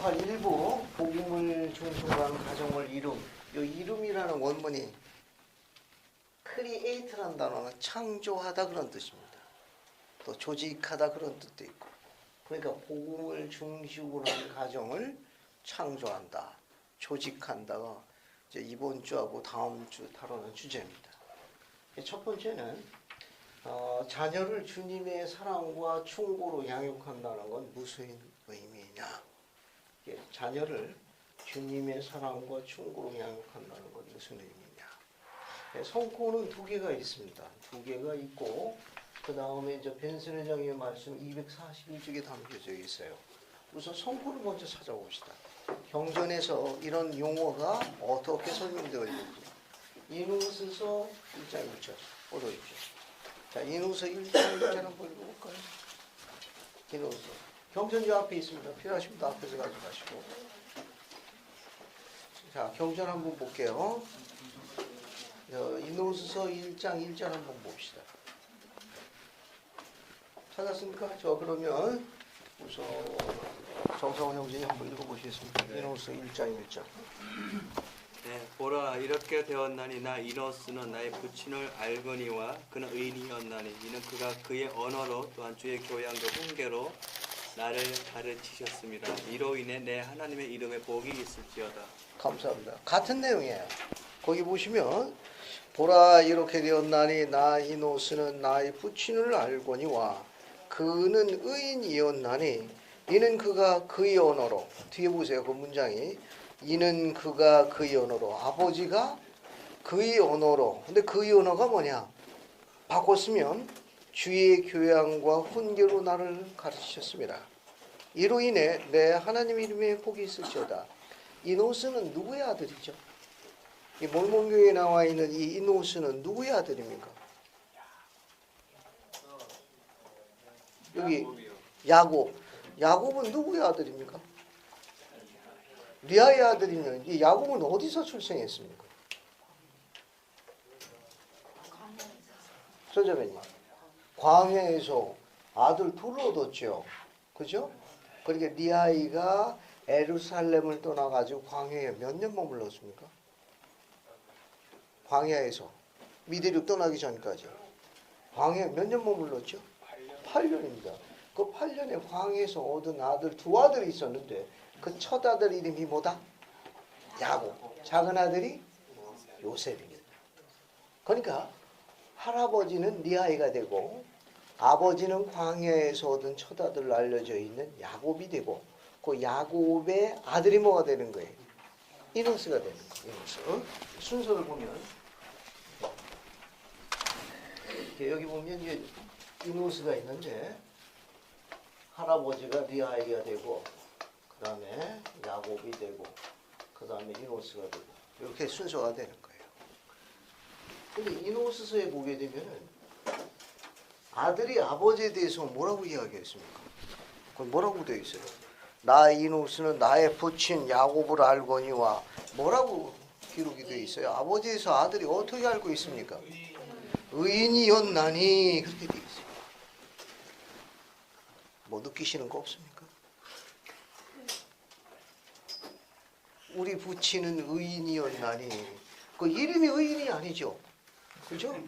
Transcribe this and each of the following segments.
접할 일부 복음을 중심으로 가정을 이룸. 이 이룸이라는 원문이 create라는 단어는 창조하다 그런 뜻입니다. 또 조직하다 그런 뜻도 있고. 그러니까 복음을 중심으로 한 가정을 창조한다, 조직한다가 이제 이번 주하고 다음 주 다루는 주제입니다. 첫 번째는 자녀를 주님의 사랑과 충고로 양육한다는 건 무슨 의미냐? 자녀를 주님의 사랑과 충고로 양육한다는 건 무슨 의미냐? 성고는 두 개가 있습니다. 두 개가 있고 그 다음에 이제 벤슨 회장의 말씀 241쪽에 담겨져 있어요. 우선 성고를 먼저 찾아봅시다. 경전에서 이런 용어가 어떻게 설명되어 있는지. 이누스서 1장 1절 보도입시오. 자, 이누스 1장 1절 한번 읽어볼까요? 이누스. 경전 요 앞에 있습니다. 필요하시면 또 앞에서 가져가시고. 자, 경전 한번 볼게요. 이누스서 1장 1절 한번 봅시다. 찾았습니까? 저 그러면 우선 정성원 형제님 한번 읽어보시겠습니다. 네. 이노스 1장 1절. 네, 보라 이렇게 되었나니 나 이노스는 나의 부친을 알거니와 그는 의인이었나니 이는 그가 그의 언어로 또한 주의 교양과 훈계로 나를 가르치셨습니다. 이로 인해 내 하나님의 이름에 복이 있을지어다. 감사합니다. 같은 내용이에요. 거기 보시면 보라 이렇게 되었나니 나 이노스는 나의 부친을 알거니와 그는 의인이었나니 이는 그가 그의 언어로. 뒤에 보세요. 그 문장이 이는 그가 그의 언어로. 아버지가 그의 언어로. 근데 그의 언어가 뭐냐? 바꿨으면 주의 교양과 훈계로 나를 가르치셨습니다. 이로 인해 내 하나님 이름에 복이 있을지어다. 이노스는 누구의 아들이죠? 이 몰몬교회에 나와 있는 이 이노스는 누구의 아들입니까? 여기 야곱. 야곱은 누구의 아들입니까? 리아의 아들이면 이 야곱은 어디서 출생했습니까? 선자매님, 광야에서 아들 둘을 얻었죠. 그죠? 그러니까 리아이가 예루살렘을 떠나가지고 광야에 몇 년 머물렀습니까? 광야에서 미대륙 떠나기 전까지 광야에 몇 년 머물렀죠? 8년입니다. 그 8년에 광야에서 얻은 아들 두 아들이 있었는데 그 첫 아들 이름이 뭐다? 야곱. 작은 아들이 요셉입니다. 그러니까 할아버지는 리아이가 되고 아버지는 광야에서 얻은 첫 아들로 알려져 있는 야곱이 되고 그 야곱의 아들이 뭐가 되는 거예요? 이노스가 되는 거예요. 이노스. 순서를 보면 여기 보면 이제 이노스가 있는데 할아버지가 리아이가 되고 그 다음에 야곱이 되고 그 다음에 이노스가 되고 이렇게 순서가 되는 거예요. 근데 이노스서에 보게 되면은 아들이 아버지에 대해서 뭐라고 이야기했습니까? 그건 뭐라고 되어 있어요? 나 이노스는 나의 부친 야곱을 알거니와 뭐라고 기록이 되어 있어요? 아버지에서 아들이 어떻게 알고 있습니까? 의인이었나니 그렇게 되어 있어요. 뭐 느끼시는 거 없습니까? 우리 부친은 의인이었나니 그 이름이 의인이 아니죠. 그죠?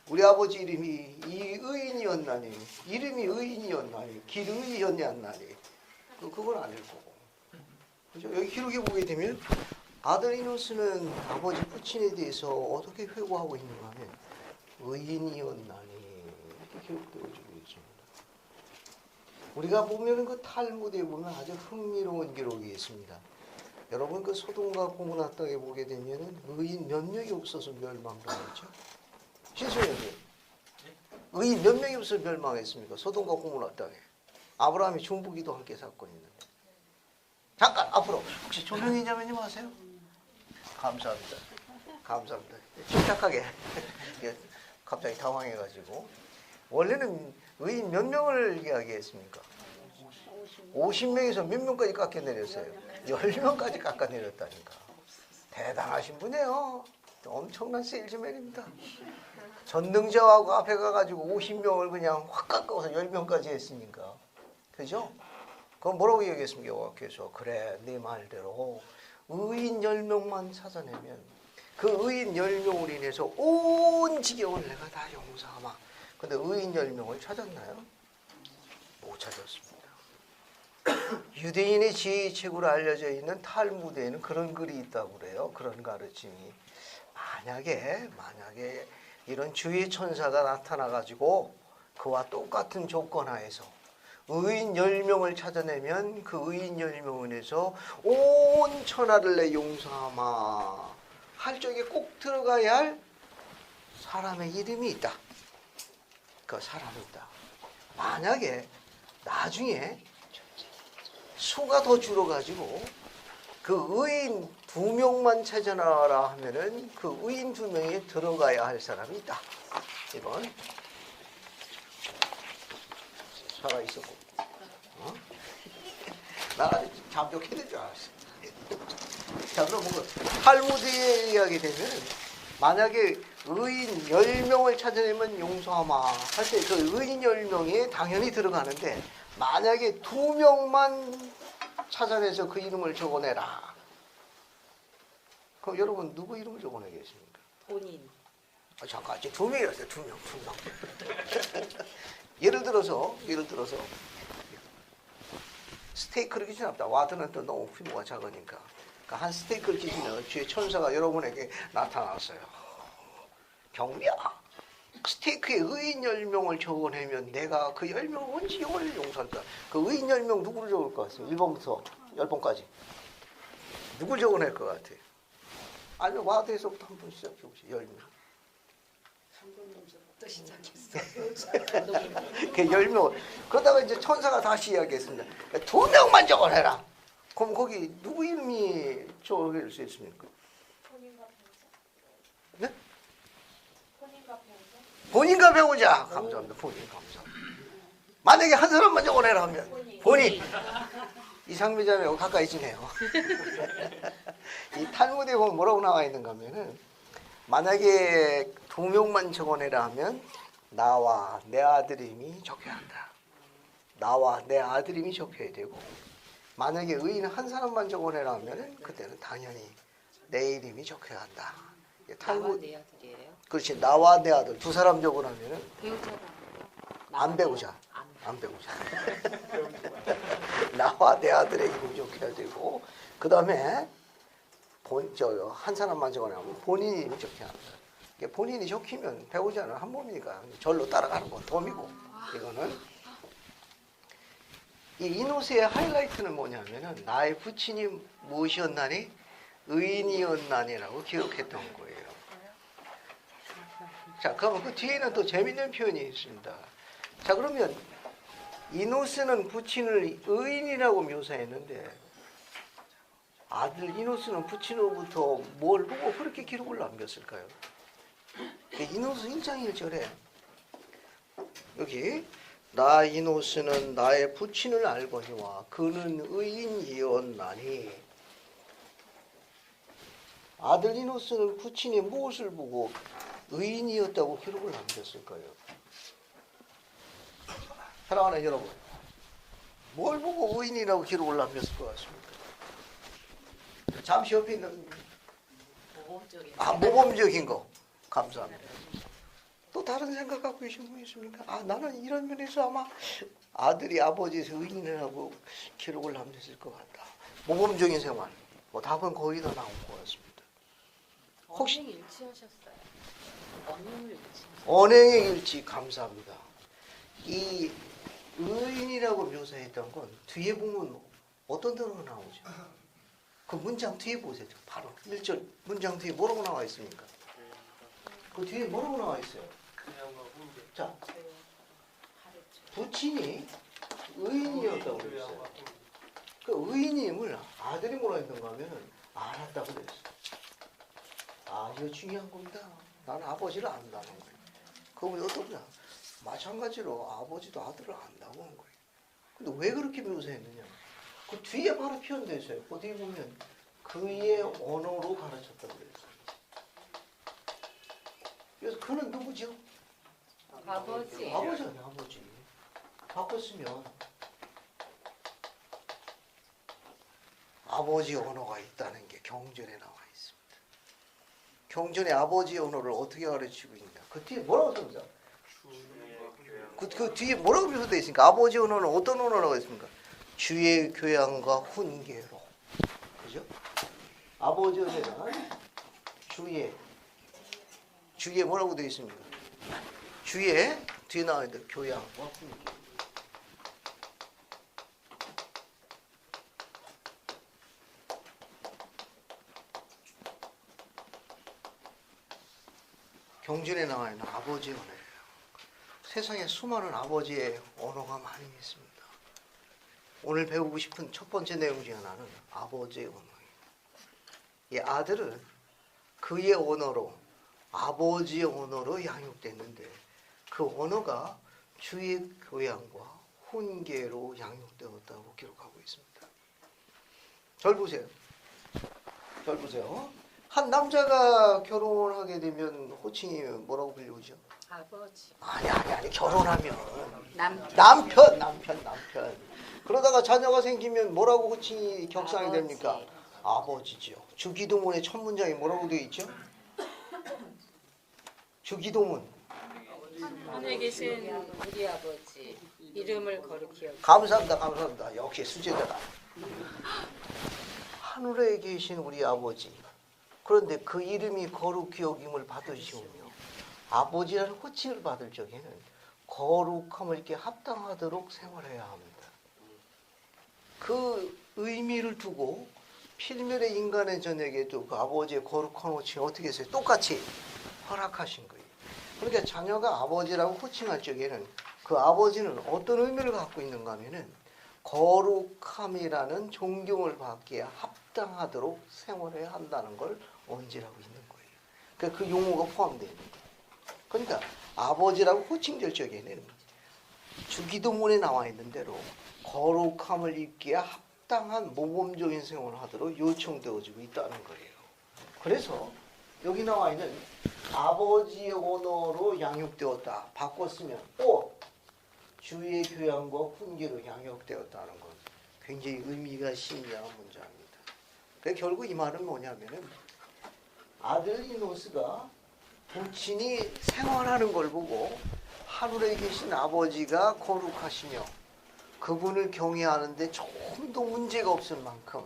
우리 아버지 이름이 이의인이었나니 이름이 의인이었나니 길의이었나니 그건 아닐 거고. 그죠? 여기 기록해 보게 되면 아들 이노스는 아버지 부친에 대해서 어떻게 회고하고 있는가 하면 의인이었나니 이렇게 기록되어지고 있습니다. 우리가 보면 그 탈무드에 보면 아주 흥미로운 기록이 있습니다. 여러분 그 소돔과 고모라 땅에 보게 되면 의인 몇 명이 없어서 멸망당했죠. 신수님들 의인 몇 명이 없어서 멸망했습니까? 소돔과 고모라 땅에 아브라함이 중보기도 함께 사건이 있는데. 잠깐 앞으로 혹시 조명희 자매님 아세요? 감사합니다. 감사합니다. 침착하게 갑자기 당황해가지고 원래는 의인 몇 명을 이야기했습니까? 50명에서 몇 명까지 깎아내렸어요? 10명까지 깎아내렸다니까. 대단하신 분이에요. 엄청난 세일즈맨입니다. 전능자하고 앞에 가가지고 50명을 그냥 확 깎아서 10명까지 했으니까. 그죠? 그럼 뭐라고 얘기했습니까? 여호와께서 그래 네 말대로 의인 10명만 찾아내면 그 의인 10명으로 인해서 온 지경을 내가 다 용서하마. 근데 의인 10명을 찾았나요? 못 찾았습니다. 유대인의 지혜책으로 알려져 있는 탈무드에는 그런 글이 있다고 그래요. 그런 가르침이. 만약에 이런 주의 천사가 나타나 가지고 그와 똑같은 조건 하에서 의인 10명을 찾아내면 그 의인 10명에서 온 천하를 내 용서하마 할 적에 꼭 들어가야 할 사람의 이름이 있다. 그 사람이 있다. 만약에 나중에 수가 더 줄어가지고 그 의인 2명만 찾아나라 하면은 그 의인 2명에 들어가야 할 사람이 있다. 이건 살아있었고 나 잠적해야 될 줄 알았어. 자, 그럼 탈무드에 이야기 되면 만약에 의인 10명을 찾아내면 용서하마 할 때 그 의인 10명에 당연히 들어가는데 만약에 2명만 찾아내서 그 이름을 적어내라. 그럼 여러분 누구 이름을 적어내겠습니까? 본인. 잠깐, 2명이었어요. 2명. 예를 들어서 스테이크를 기준합니다. 와드는 또 너무 규모가 작으니까. 그러니까 한 스테이크를 기준으로 주의 천사가 여러분에게 나타났어요. 경비야, 스테이크에 의인 10명을 적어내면 내가 그 10명 온지 영원히 용서한다. 그 의인 10명 누구를 적을 것 같아요? 1번부터 10번까지. 누굴 적어낼 것 같아요? 아니면 와드에서부터 한 번 시작해 보세요. 10명. 한 번부터 시작했어. 그 10명. 그러다가 이제 천사가 다시 이야기했습니다. 2명만 적어내라. 그럼 거기 누구 이름이 적을 수 있습니까? 본인과 배우자. 네? 본인과 배우자. 본인과 배우자. 감사합니다. 본인 감사합니다. 만약에 한 사람만 적어내라 하면 본인. 이상미자매하고 가까이 지내요. 이 탈무드에 보면 뭐라고 나와 있는가 하면은 만약에 2명만 적어내라 하면 나와 내 아들임이 적혀야 한다. 나와 내 아들임이 적혀야 되고 만약에 의인 한 사람만 적어내라 하면은 그때는 당연히 내 이름이 적혀야 한다. 나와 내 아들이에요. 그렇지. 나와 내 아들 두 사람 적으라면은 배우자가 안 배우자. 안 안 배우자. 나와 내 아들의 이름이 적혀야 되고 그 다음에 한 사람만 적어내면 본인 이름이 적혀야 한다. 본인이 적히면 배우자는 한 몸이니까 절로 따라가는 건 덤이고 이거는 이 이노스의 하이라이트는 뭐냐면은 나의 부친이 무엇이었나니 의인이었나니라고 기록했던 거예요. 자, 그러면 그 뒤에는 또 재밌는 표현이 있습니다. 자, 그러면 이노스는 부친을 의인이라고 묘사했는데 아들 이노스는 부친으로부터 뭘 보고 그렇게 기록을 남겼을까요? 이노스 1장 1절에 여기 나 이노스는 나의 부친을 알거니와 그는 의인이었나니 아들 이노스는 부친이 무엇을 보고 의인이었다고 기록을 남겼을까요? 사랑하는 여러분, 뭘 보고 의인이라고 기록을 남겼을 것 같습니까? 잠시 옆에 있는 모범적인. 모범적인 거. 감사합니다. 또 다른 생각 갖고 계신 분 있습니까? 나는 이런 면에서 아마 아들이 아버지에서 의인이라고 기록을 남겼을 것 같다. 모범적인 생활. 답은 거의 다 나온 것 같습니다. 혹시 언행 일치하셨어요. 언행을 일치하셨어요. 언행의 일치 감사합니다. 이 의인이라고 묘사했던 건 뒤에 보면 어떤 대로 나오죠? 그 문장 뒤에 보세요. 바로 1절 문장 뒤에 뭐라고 나와 있습니까? 그 뒤에 뭐라고 나와 있어요? 자, 부친이 의인이었다고 그랬어요. 그 의인임을 아들이 뭐라 했던가 하면 알았다고 그랬어요. 이거 중요한 겁니다. 나는 아버지를 안다는 거예요. 그건 어떠냐? 마찬가지로 아버지도 아들을 안다고 하는 거예요. 근데 왜 그렇게 묘사했느냐? 그 뒤에 바로 표현되어 있어요. 어디 보면 그의 언어로 가르쳤다고 그랬어요. 그래서 그는 누구죠? 아버지. 아버지네, 아버지. 바꿨으면 아버지 언어가 있다는 게 경전에 나와 있습니다. 경전에 아버지 언어를 어떻게 가르치고 있냐? 그 뒤에 뭐라고 써있습니까? 그 뒤에 뭐라고 표현되어 있습니까? 아버지 언어는 어떤 언어라고 했습니까? 주의 교양과 훈계로. 그죠? 아버지 언어는 주의 뭐라고 되어 있습니까? 주의 뒤에 나와 있는 교양과 훈계. 경전에 나와 있는 아버지의 언어예요. 세상에 수많은 아버지의 언어가 많이 있습니다. 오늘 배우고 싶은 첫 번째 내용 중에 하나는 아버지의 언어예요. 이 아들은 그의 언어로, 아버지의 언어로 양육됐는데 그 언어가 주의 교양과 훈계로 양육되었다고 기록하고 있습니다. 절 보세요. 한 남자가 결혼하게 되면 호칭이 뭐라고 불리우죠? 아버지. 아니 결혼하면 남편. 남편. 그러다가 자녀가 생기면 뭐라고 호칭이 격상이 아버지. 됩니까? 아버지죠. 주기도문의 첫 문장이 뭐라고 되어 있죠? 주기도문. 하늘에 계신 우리 아버지 이름을 거룩히 여기시고 감사합니다. 역시 수제자다. 하늘에 계신 우리 아버지. 그런데 그 이름이 거룩히 여김을 받으시오며 아버지라는 호칭을 받을 적에는 거룩함을 이렇게 합당하도록 생활해야 합니다. 그 의미를 두고 필멸의 인간의 전에게도 그 아버지의 거룩한 호칭이 어떻게 했어요? 똑같이 허락하신 거예요. 그러니까 자녀가 아버지라고 호칭할 적에는 그 아버지는 어떤 의미를 갖고 있는가 하면은 거룩함이라는 존경을 받기에 합당하도록 생활해야 한다는 걸 언지라고 있는 거예요. 그러니까 그 용어가 포함되어 있는 거예요. 그러니까 아버지라고 호칭될 적에는 주기도문에 나와 있는 대로 거룩함을 입기에 합당한 모범적인 생활을 하도록 요청되어지고 있다는 거예요. 그래서 여기 나와 있는 아버지의 언어로 양육되었다. 바꿨으면 주의 교양과 훈계로 양육되었다는 것. 굉장히 의미가 심오한 문장입니다. 그러니까 결국 이 말은 뭐냐면은 아들 이노스가 부친이 생활하는 걸 보고 하늘에 계신 아버지가 거룩하시며 그분을 경외하는데 조금도 문제가 없을 만큼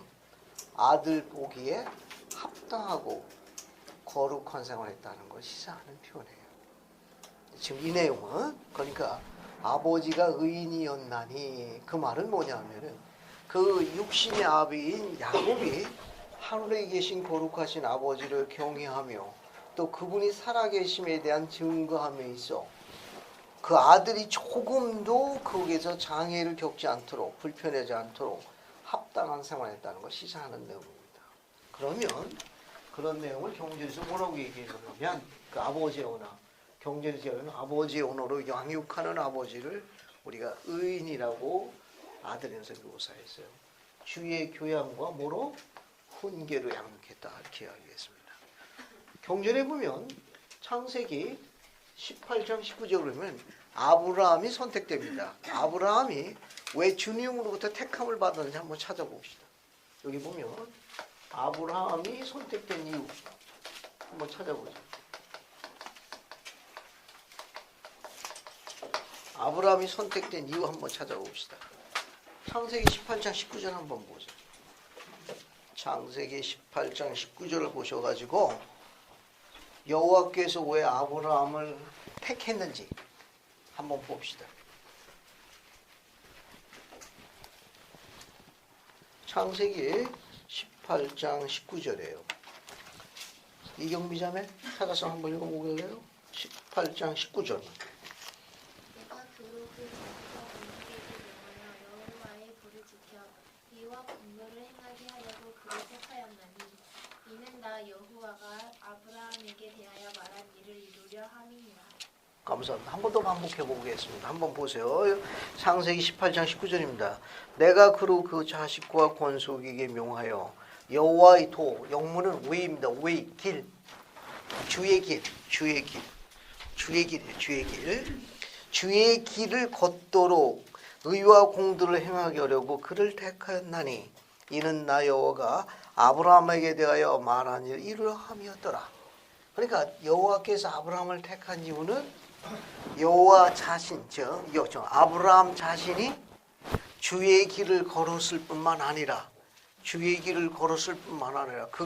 아들 보기에 합당하고 거룩한 생활을 했다는 걸 시사하는 표현이에요. 지금 이 내용은 그러니까 아버지가 의인이었나니 그 말은 뭐냐면은 그 육신의 아비인 야곱이 하늘에 계신 거룩하신 아버지를 경외하며 또 그분이 살아계심에 대한 증거함에 있어 그 아들이 조금도 거기에서 장애를 겪지 않도록 불편하지 않도록 합당한 생활을 했다는 걸 시사하는 내용입니다. 그러면 그런 내용을 경전에서 뭐라고 얘기해 주냐면 그 아버지의 언어, 경전에서는 아버지의 언어로 양육하는 아버지를 우리가 의인이라고 아들에서 묘사했어요. 주의 교양과 뭐로? 훈계로 양육했다 이렇게 이야기했습니다. 경전에 보면 창세기 18장 19절 보면 아브라함이 선택됩니다. 아브라함이 왜 주님으로부터 택함을 받았는지 한번 찾아봅시다. 여기 보면 아브라함이 선택된 이유 한번 찾아보죠. 아브라함이 선택된 이유 한번 찾아봅시다. 창세기 18장 19절 한번 보죠. 창세기 18장 19절을 보셔가지고 여호와께서 왜 아브라함을 택했는지 한번 봅시다. 창세기 18장 19절이에요. 이경비자매 찾아서 한번 읽어보게요. 18장 19절. 내가 두루 그 자식과 본토에게 명하여 여호와의 불을 지켜 의와 공로를 행하게 하려고 그를 택하였나니 이는 나 여호와가 아브라함에게 대하여 말한 일을 이루려 함이니라. 감사합니다. 한 번 더 반복해 보겠습니다. 한번 보세요. 창세기 18장 19절입니다. 내가 그로 그 자식과 권속에게 명하여 여호와의 도, 영문은 way입니다. way, 길, 주의 길, 주의 길, 주의 길이에요. 주의 길, 주의 길을 걷도록 의와 공도를 행하게 하려고 그를 택하였나니 이는 나 여호와가 아브라함에게 대하여 말한 일 이루함이었더라. 그러니까 여호와께서 아브라함을 택한 이유는 여호와 자신, 즉 아브라함 자신이 주의 길을 걸었을 뿐만 아니라 그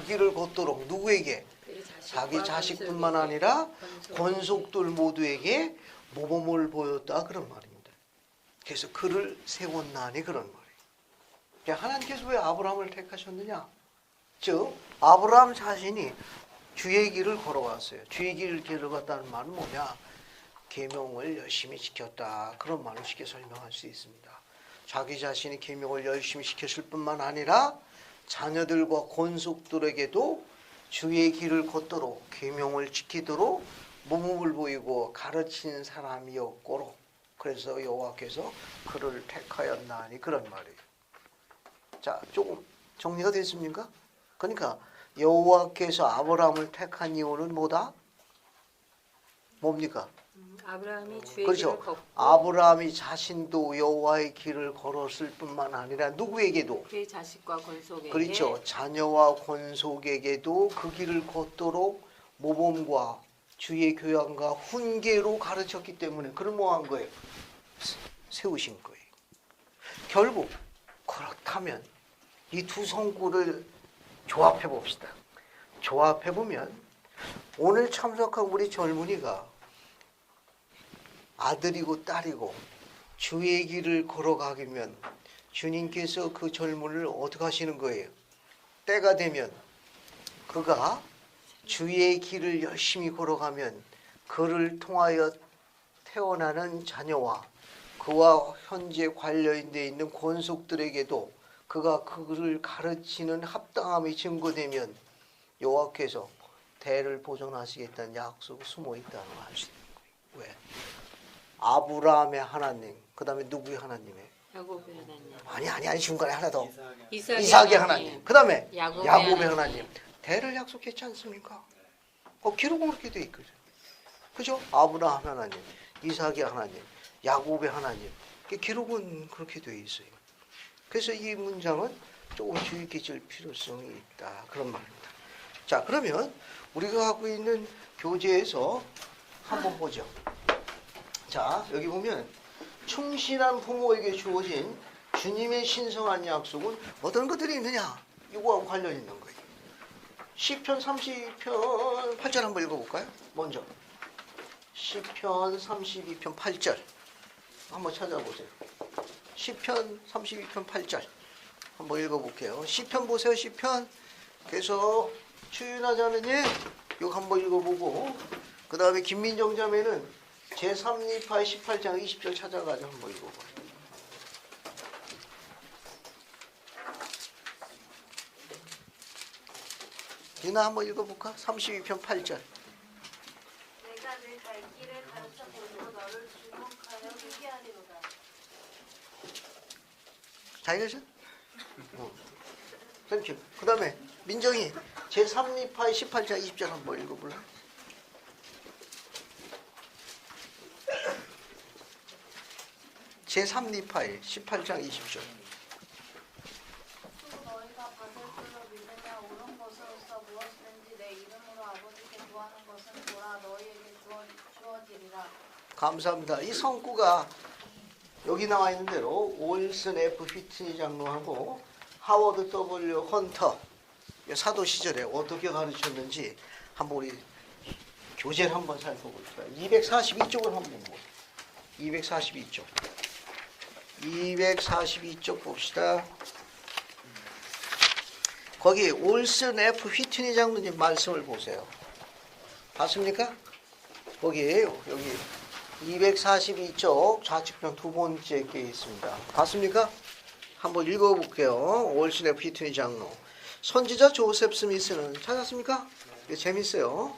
길을 걷도록 누구에게? 자기 자식뿐만 아니라 권속들 모두에게 모범을 보였다 그런 말입니다. 그래서 그를 세웠나니 그런 말이에요. 그러니까 하나님께서 왜 아브라함을 택하셨느냐? 즉 아브라함 자신이 주의 길을 걸어왔어요. 주의 길을 걸어갔다는 말은 뭐냐? 계명을 열심히 지켰다 그런 말로 쉽게 설명할 수 있습니다. 자기 자신이 계명을 열심히 지켰을 뿐만 아니라 자녀들과 권속들에게도 주의 길을 걷도록 계명을 지키도록 모범을 보이고 가르치는 사람이었고, 그래서 여호와께서 그를 택하였나니 그런 말이에요. 자, 조금 정리가 됐습니까? 그러니까 여호와께서 아브라함을 택한 이유는 뭐다? 뭡니까? 아브라함이 주의 그렇죠. 길을 걷고 아브라함이 자신도 여호와의 길을 걸었을 뿐만 아니라 누구에게도? 그의 자식과 권속에게 그렇죠. 자녀와 권속에게도 그 길을 걷도록 모범과 주의 교양과 훈계로 가르쳤기 때문에 그를 뭐한 거예요? 세우신 거예요. 결국 그렇다면 이 두 성구를 조합해 봅시다. 조합해 보면 오늘 참석한 우리 젊은이가 아들이고 딸이고 주의 길을 걸어가기면 주님께서 그 젊은이를 어떻게 하시는 거예요? 때가 되면 그가 주의 길을 열심히 걸어가면 그를 통하여 태어나는 자녀와 그와 현재 관련되어 있는 권속들에게도 그가 그를 가르치는 합당함이 증거되면 여호와께서 대를 보존하시겠다는 약속이 숨어 있다는 걸 알 수 있는 거예요. 왜? 아브라함의 하나님, 그 다음에 누구의 하나님의? 야곱의 하나님. 아니 중간에 하나 더. 이삭의 이삭의 하나님. 그 다음에 야곱의 야곱의 하나님. 대를 약속했지 않습니까? 기록은 그렇게 돼 있거든. 그죠? 아브라함 하나님, 이삭의 하나님, 야곱의 하나님. 기록은 그렇게 돼 있어요. 그래서 이 문장은 조금 주의 깊게 질 필요성이 있다. 그런 말입니다. 자, 그러면 우리가 하고 있는 교재에서 한번 보죠. 자, 여기 보면 충실한 부모에게 주어진 주님의 신성한 약속은 어떤 것들이 있느냐? 이거하고 관련 있는 거예요. 시편 32편 8절 한번 읽어볼까요? 먼저 시편 32편 8절 한번 찾아보세요. 시편 32편 8절 한번 읽어볼게요. 시편 보세요. 시편. 그래서 추윤아 자매님 이거 한번 읽어보고 그 다음에 김민정 자매는 제3리파의 18장 20절 찾아가지고 한번 읽어봐요. 디나 한번 읽어볼까? 32편 8절. 내가 내 갈 길을 가르쳐보고 너를 주목하여 회개하리로다. 잘 읽으셔? 땡큐. 그 다음에 민정이 제3리파의 18장 20절 한번 읽어볼래? 제3리파의 18장 20절. 또 너희가 받을 줄로 믿으며 옳은 것으로서 무엇이든지 내 이름으로 아버지께 구하는 것은 보라 너희에게 주어지리라. 감사합니다. 이 성구가 여기 나와 있는 대로 올슨 F. 휘트니 장로하고 하워드 W. 헌터 사도 시절에 어떻게 가르쳤는지 한번 우리 교재를 한번 살펴볼까요? 242쪽을 한번 보고 242쪽 242쪽 봅시다. 거기 올슨 F. 휘트니 장로님 말씀을 보세요. 봤습니까? 거기 여기 242쪽 좌측편 두 번째 게 있습니다. 봤습니까? 한번 읽어볼게요. 올슨 F. 휘트니 장로. 선지자 조셉 스미스는 찾았습니까? 이게 재밌어요.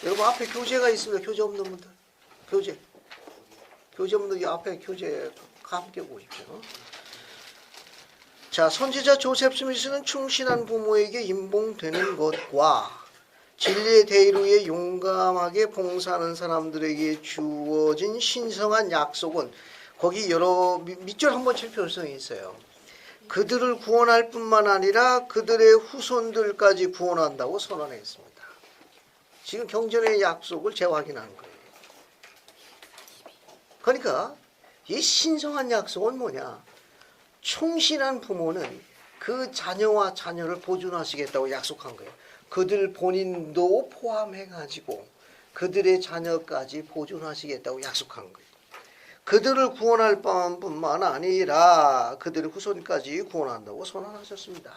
여러분 앞에 교재가 있습니다. 교재 없는 분들. 교재 없는 분들 이 앞에 교재 함께 보십시오. 자, 선지자 조셉 스미스는 충실한 부모에게 임봉되는 것과 진리의 대의를 위해 용감하게 봉사하는 사람들에게 주어진 신성한 약속은 거기 여러 밑줄 한번 칠 필요성이 있어요. 그들을 구원할 뿐만 아니라 그들의 후손들까지 구원한다고 선언했습니다. 지금 경전의 약속을 재확인한 거예요. 그러니까 이 신성한 약속은 뭐냐? 충실한 부모는 그 자녀와 자녀를 보존하시겠다고 약속한 거예요. 그들 본인도 포함해가지고 그들의 자녀까지 보존하시겠다고 약속한 거예요. 그들을 구원할 뿐만 아니라 그들의 후손까지 구원한다고 선언하셨습니다.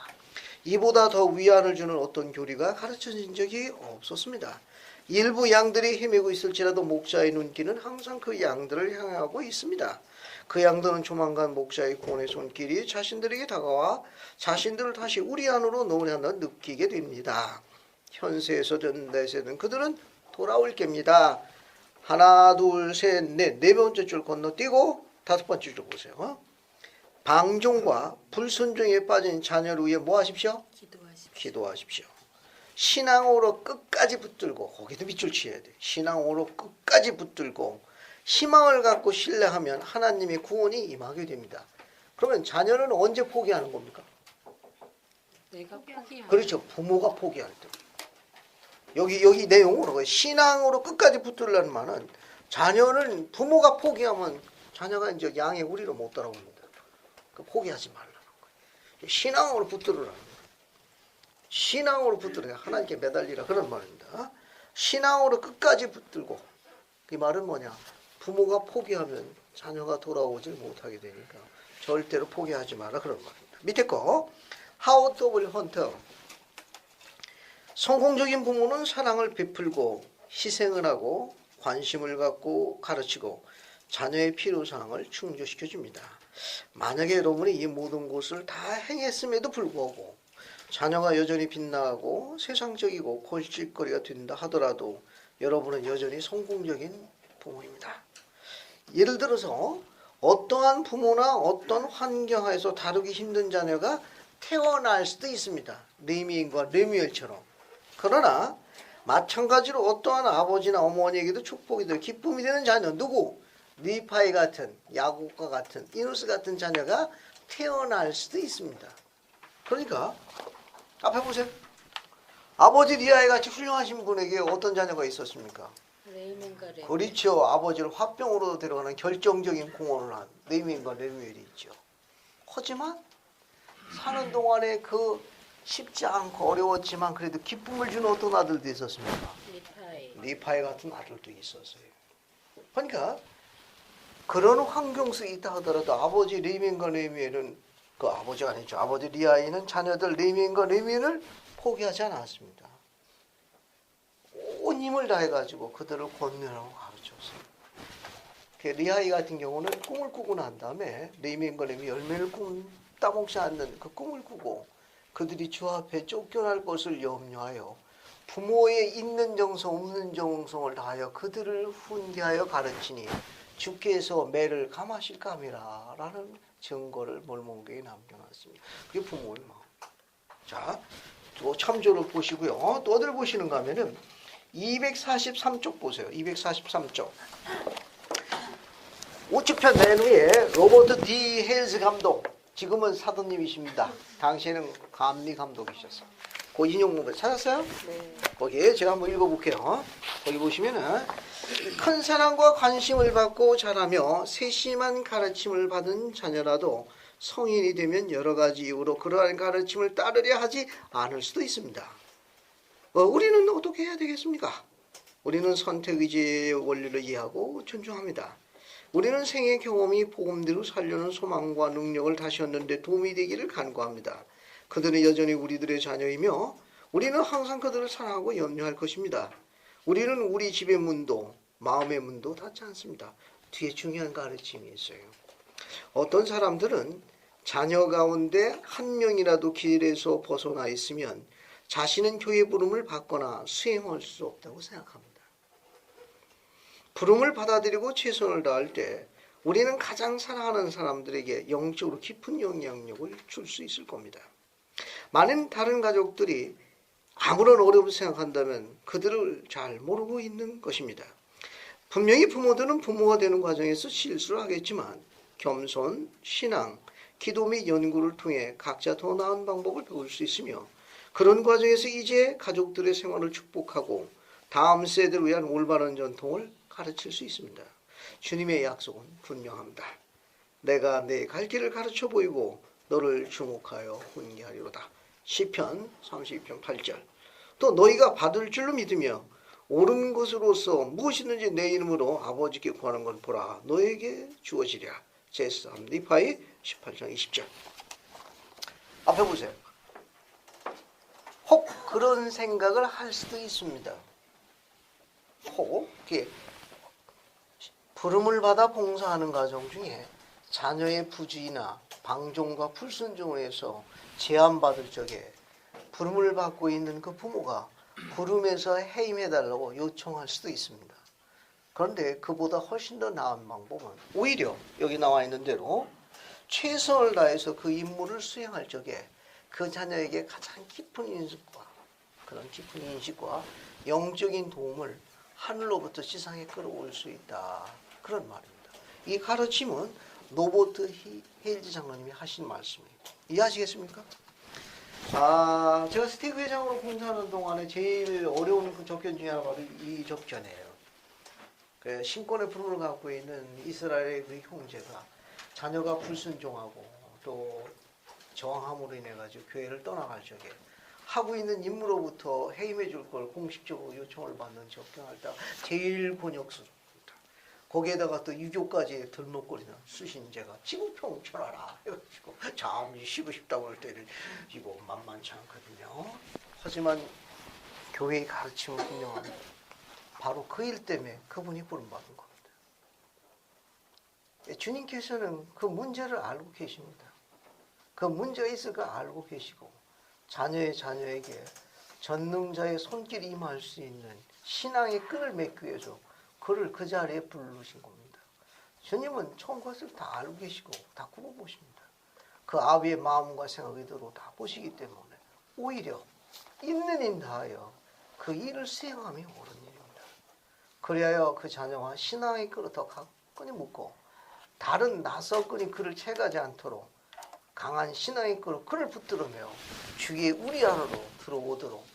이보다 더 위안을 주는 어떤 교리가 가르쳐진 적이 없었습니다. 일부 양들이 헤매고 있을지라도 목자의 눈길은 항상 그 양들을 향하고 있습니다. 그 양들은 조만간 목자의 구원의 손길이 자신들에게 다가와 자신들을 다시 우리 안으로 넣으려는 느끼게 됩니다. 현세에서든 내세든 그들은 돌아올 겁니다. 하나, 둘, 셋, 넷, 네 번째 줄 건너뛰고 다섯 번째 줄 보세요. 방종과 불순종에 빠진 자녀를 위해 뭐 하십시오? 기도하십시오. 신앙으로 끝까지 붙들고, 거기도 밑줄 치어야 돼. 신앙으로 끝까지 붙들고 희망을 갖고 신뢰하면 하나님의 구원이 임하게 됩니다. 그러면 자녀는 언제 포기하는 겁니까? 내가 포기하는. 그렇죠. 부모가 포기할 때. 여기 내용으로 신앙으로 끝까지 붙들려는 말은 자녀는 부모가 포기하면 자녀가 이제 양의 우리로 못 따라옵니다. 포기하지 말라는 거예요. 신앙으로 붙들으라는 거예요. 신앙으로 붙들어야 하나님께 매달리라 그런 말입니다. 신앙으로 끝까지 붙들고 그 말은 뭐냐? 부모가 포기하면 자녀가 돌아오지 못하게 되니까 절대로 포기하지 마라 그런 말입니다. 밑에 거 하워드 W 헌터 성공적인 부모는 사랑을 베풀고 희생을 하고 관심을 갖고 가르치고 자녀의 필요사항을 충족시켜줍니다. 만약에 여러분이 이 모든 것을 다 행했음에도 불구하고 자녀가 여전히 빗나가고 세상적이고 골칫거리가 된다 하더라도 여러분은 여전히 성공적인 부모입니다. 예를 들어서 어떠한 부모나 어떤 환경에서 다루기 힘든 자녀가 태어날 수도 있습니다. 레미인과 레미엘처럼. 그러나 마찬가지로 어떠한 아버지나 어머니에게도 축복이 되고 기쁨이 되는 자녀 누구? 리파이 같은 야곱과 같은 이누스 같은 자녀가 태어날 수도 있습니다. 그러니까 앞에 보세요. 아버지 리아이 같이 훌륭하신 분에게 어떤 자녀가 있었습니까? 레이맨과 레. 그렇죠. 아버지를 화병으로 데려가는 결정적인 공헌을 한 레미인과 레미엘이 있죠. 하지만 사는 동안에 그 쉽지 않고 어려웠지만 그래도 기쁨을 주는 어떤 아들도 있었습니까? 리파이 같은 아들도 있었어요. 그러니까 그런 환경 속에 있다 하더라도 아버지 레미엘과 레미엘은 그 아버지가 아니죠. 아버지 리아이는 자녀들 레미엘과 레미엘을 포기하지 않았습니다. 온 힘을 다해가지고 그들을 권면하고 가르쳤어요. 리아이 같은 경우는 꿈을 꾸고 난 다음에 레미엘과 레미엘 열매를 따먹지 않는 그 꿈을 꾸고 그들이 주 앞에 쫓겨날 것을 염려하여 부모의 있는 정성 없는 정성을 다하여 그들을 훈계하여 가르치니 주께서 매를 감하실 감이라 라는 증거를 몰몬교에 남겨놨습니다. 그게 부모의 마음. 자, 또 참조를 보시고요. 또 어디를 보시는가 하면은 243쪽 보세요. 243쪽. 우측편 맨 위에 로버트 D. 헬스 감독. 지금은 사도님이십니다. 당시에는 감리 감독이셨어요. 그 인용 문을 찾았어요? 네. 거기에 제가 한번 읽어볼게요. 거기 보시면은 큰 사랑과 관심을 받고 자라며 세심한 가르침을 받은 자녀라도 성인이 되면 여러 가지 이유로 그러한 가르침을 따르려 하지 않을 수도 있습니다. 우리는 어떻게 해야 되겠습니까? 우리는 선택의지의 원리를 이해하고 존중합니다. 우리는 생애 경험이 복음대로 살려는 소망과 능력을 다시 얻는데 도움이 되기를 간구합니다. 그들은 여전히 우리들의 자녀이며 우리는 항상 그들을 사랑하고 염려할 것입니다. 우리는 우리 집의 문도 마음의 문도 닫지 않습니다. 뒤에 중요한 가르침이 있어요. 어떤 사람들은 자녀 가운데 한 명이라도 길에서 벗어나 있으면 자신은 교회 부름을 받거나 수행할 수 없다고 생각합니다. 부름을 받아들이고 최선을 다할 때 우리는 가장 사랑하는 사람들에게 영적으로 깊은 영향력을 줄 수 있을 겁니다. 많은 다른 가족들이 아무런 어려움을 생각한다면 그들을 잘 모르고 있는 것입니다. 분명히 부모들은 부모가 되는 과정에서 실수를 하겠지만 겸손, 신앙, 기도 및 연구를 통해 각자 더 나은 방법을 배울 수 있으며 그런 과정에서 이제 가족들의 생활을 축복하고 다음 세대를 위한 올바른 전통을 가르칠 수 있습니다. 주님의 약속은 분명합니다. 내가 내 갈 길을 가르쳐 보이고 너를 주목하여 훈계하리로다. 시편 32편 8절. 또 너희가 받을 줄로 믿으며 옳은 것으로서 무엇이든지 내 이름으로 아버지께 구하는 건 보라 너에게 주어지랴. 제3 니파이 18장 20절. 앞에 보세요. 혹 그런 생각을 할 수도 있습니다. 혹 부름을 받아 봉사하는 가정 중에 자녀의 부주의나 방종과 불순종을 해서 제한받을 적에 부름을 받고 있는 그 부모가 부름에서 해임해달라고 요청할 수도 있습니다. 그런데 그보다 훨씬 더 나은 방법은 오히려 여기 나와 있는 대로 최선을 다해서 그 임무를 수행할 적에 그 자녀에게 가장 깊은 인식과 영적인 도움을 하늘로부터 지상에 끌어올 수 있다. 그런 말입니다. 이 가르침은 노버트 헤일즈 장로님이 하신 말씀이에요. 이해하시겠습니까? 제가 스티브 회장으로 봉사하는 동안에 제일 어려운 그 접견 중에 하나가 바로 이 접견이에요. 그 신권의 부름을 갖고 있는 이스라엘의 그 형제가 자녀가 불순종하고 또 저항함으로 인해 가지고 교회를 떠나갈 적에 하고 있는 임무로부터 해임해 줄 걸 공식적으로 요청을 받는 접견할 때 제일 곤욕스럽습니다. 거기에다가 또 유교까지 들먹거리는 수신제가 지구평 쳐라라 해가지고 잠시 쉬고 싶다고 할 때는 이거 만만치 않거든요. 하지만 교회의 가르침을 분명합니다. 바로 그 일 때문에 그분이 부름받은 겁니다. 주님께서는 그 문제를 알고 계십니다. 그 문제가 있을 걸 알고 계시고 자녀에게 전능자의 손길이 임할 수 있는 신앙의 끈을 맺기 위해서 그를 그 자리에 부르신 겁니다. 주님은 처음 것을 다 알고 계시고 다 굽어보십니다. 그 아비의 마음과 생각 의도로 다 보시기 때문에 오히려 있는 인 다하여 그 일을 수행함이 옳은 일입니다. 그리하여 그 자녀와 신앙의 끈을 더 가까이 묶고 다른 낯선 끈이 그를 채가지 않도록 강한 신앙의 끈을 그를 붙들으며 주의 우리 안으로 들어오도록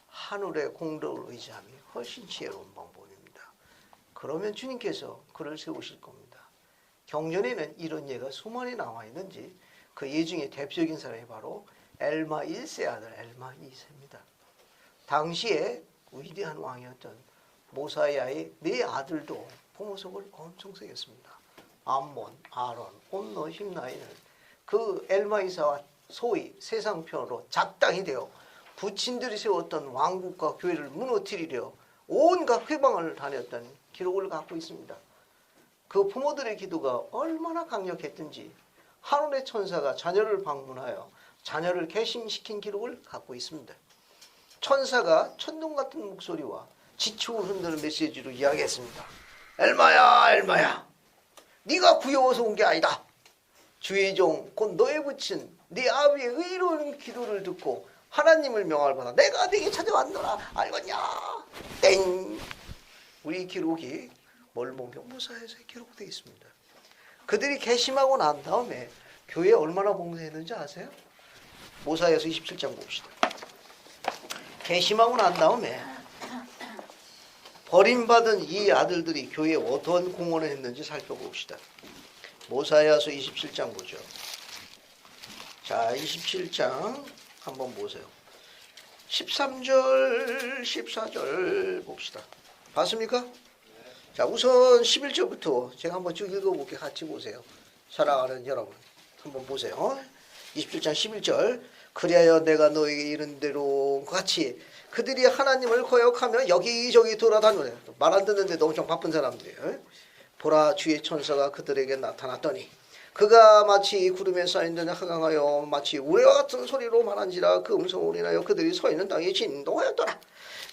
하늘의 공덕을 의지함이 훨씬 지혜로운 방법입니다. 그러면 주님께서 그를 세우실 겁니다. 경전에는 이런 예가 수많이 나와 있는지 그 예 중에 대표적인 사람이 바로 엘마 1세 아들 엘마 2세입니다. 당시에 위대한 왕이었던 모사야의 네 아들도 부모 속을 엄청 새겼습니다. 암몬, 아론, 온노, 힘나이는 그 엘마 2세와 소위 세상편으로 작당이 되어 부친들이 세웠던 왕국과 교회를 무너뜨리려 온갖 회방을 다녔던 기록을 갖고 있습니다. 그 부모들의 기도가 얼마나 강력했든지 하늘의 천사가 자녀를 방문하여 자녀를 개심시킨 기록을 갖고 있습니다. 천사가 천둥 같은 목소리와 지축을 흔드는 메시지로 이야기했습니다. 엘마야, 엘마야, 네가 구여워서 온 게 아니다. 주의 종 곧 너의 부친 네 아비의 의로운 기도를 듣고 하나님을 명할 받아 내가 네게 찾아왔노라. 알겠냐? 땡. 우리 기록이 멀봉경 모사에서 기록되어 있습니다. 그들이 개심하고 난 다음에 교회에 얼마나 봉사했는지 아세요? 모사에서 27장 봅시다. 개심하고 난 다음에 버림받은 이 아들들이 교회에 어떤 공헌을 했는지 살펴봅시다. 모사야서 27장 보죠. 자, 27장 한번 보세요. 13절, 14절 봅시다. 봤습니까? 자, 우선 11절부터 제가 한번 쭉 읽어볼게요. 같이 보세요. 사랑하는 여러분, 한번 보세요. 27장 11절. 그리하여 내가 너에게 이른 대로 같이 그들이 하나님을 거역하며 여기저기 돌아다니네. 말 안 듣는데도 엄청 바쁜 사람들이에요. 보라, 주의 천사가 그들에게 나타났더니 그가 마치 구름에 쌓인 듯 하강하여 마치 우레와 같은 소리로 말한지라 그 음성을 인하여 그들이 서 있는 땅이 진동하였더라.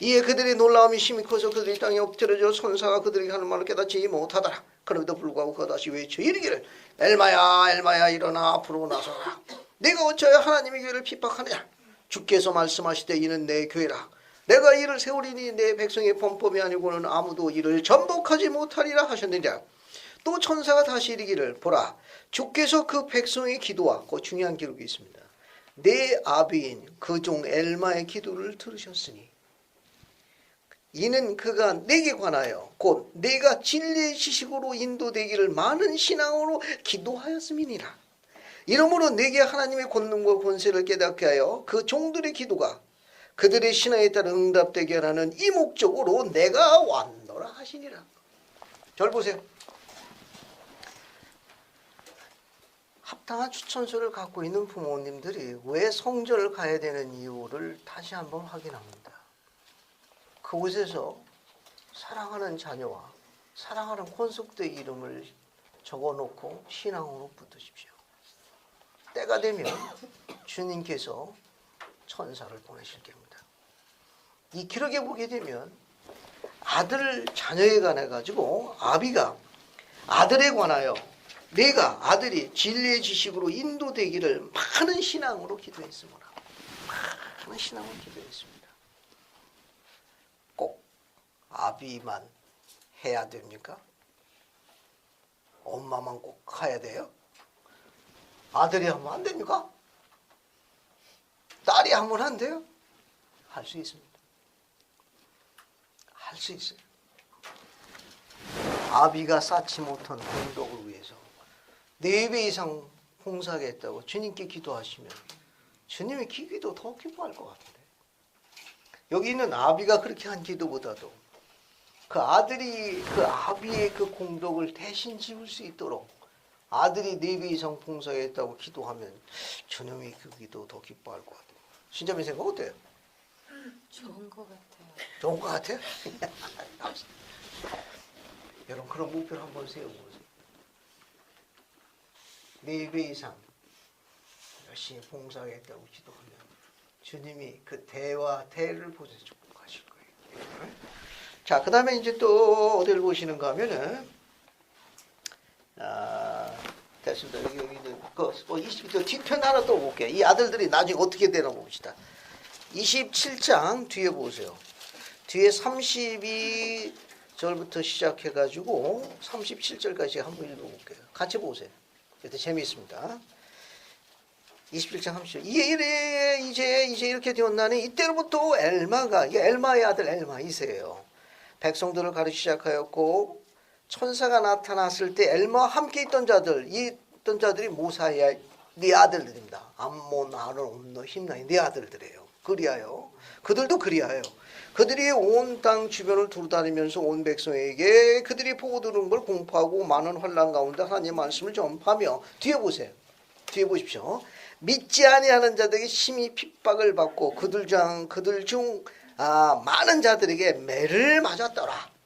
이에 그들이 놀라움이 심히 커서 그들이 땅에 엎드려져 천사가 그들에게 하는 말을 깨닫지 못하더라. 그럼에도 불구하고 그가 다시 외쳐 이르기를 엘마야, 엘마야, 일어나 앞으로 나서라. 내가 어찌하여 하나님의 교회를 핍박하느냐. 주께서 말씀하시되 이는 내 교회라. 내가 이를 세우리니 내 백성의 범법이 아니고는 아무도 이를 전복하지 못하리라 하셨느니라. 또 천사가 다시 이르기를 보라 주께서 그 백성의 기도와 그 중요한 기록이 있습니다. 내 아비인 그 종 엘마의 기도를 들으셨으니 이는 그가 내게 관하여 곧 내가 진리의 지식으로 인도되기를 많은 신앙으로 기도하였음이니라. 이러므로 내게 하나님의 권능과 권세를 깨닫게 하여 그 종들의 기도가 그들의 신앙에 따라 응답되게 하라는 이 목적으로 내가 왔노라 하시니라. 절 보세요. 합당한 추천서를 갖고 있는 부모님들이 왜 성전을 가야 되는 이유를 다시 한번 확인합니다. 그곳에서 사랑하는 자녀와 사랑하는 콘속대 이름을 적어놓고 신앙으로 붙드십시오. 때가 되면 주님께서 천사를 보내실 겁니다. 이 기록에 보게 되면 아들 자녀에 관해 가지고 아비가 아들에 관하여 내가 아들이 진리의 지식으로 인도되기를 많은 신앙으로 기도했으므로 많은 신앙으로 기도했습니다. 꼭 아비만 해야 됩니까? 엄마만 꼭 해야 돼요? 아들이 하면 안 됩니까? 딸이 하면 안 돼요? 할 수 있습니다. 할 수 있어요. 아비가 쌓지 못한 공덕을 위해서 4배 이상 봉사하겠다고 주님께 기도하시면 주님의 기도 더 기뻐할 것 같은데. 여기 있는 아비가 그렇게 한 기도보다도 그 아들이 그 아비의 그 공덕을 대신 지을 수 있도록 아들이 4배 이상 봉사하겠다고 기도하면 주님의 그 기도 더 기뻐할 것 같아요. 신자님 생각 어때요? 좋은 것 같아요. 좋은 것 같아요? 여러분 그런 목표를 한번 세워보세요. 4배 이상 열심히 봉사하겠다고 기도하면 주님이 그 대와 대를 보셔서 축복하실 거예요. 자, 그 다음에 이제 또 어디를 보시는가 하면은 됐습니다. 여기 그 뒤편 하나 또 볼게요. 이 아들들이 나중에 어떻게 되나 봅시다. 27장 뒤에 보세요. 뒤에 32절부터 시작해가지고 37절까지 한번 읽어볼게요. 같이 보세요. 이때 재미있습니다. 27장 30절. 이제 이렇게 되었나니 이때로부터 엘마가, 이게 엘마의 아들 엘마 이세예요. 백성들을 가르치기 시작하였고 천사가 나타났을 때 엘마와 함께 있던 자들이 모사의 네 아들들입니다. 암몬, 아론, 옴노, 힘나이 네 아들들이에요. 그리하여 그들도 그리하여 그들이 온 땅 주변을 두루다니면서 온 백성에게 그들이 보고 들은 걸 공포하고 많은 환난 가운데 하나님의 말씀을 전파하며 뒤에 보세요. 뒤에 보십시오. 믿지 아니하는 자들에게 심히 핍박을 받고 그들 중 많은 자들에게 매를 맞았더라.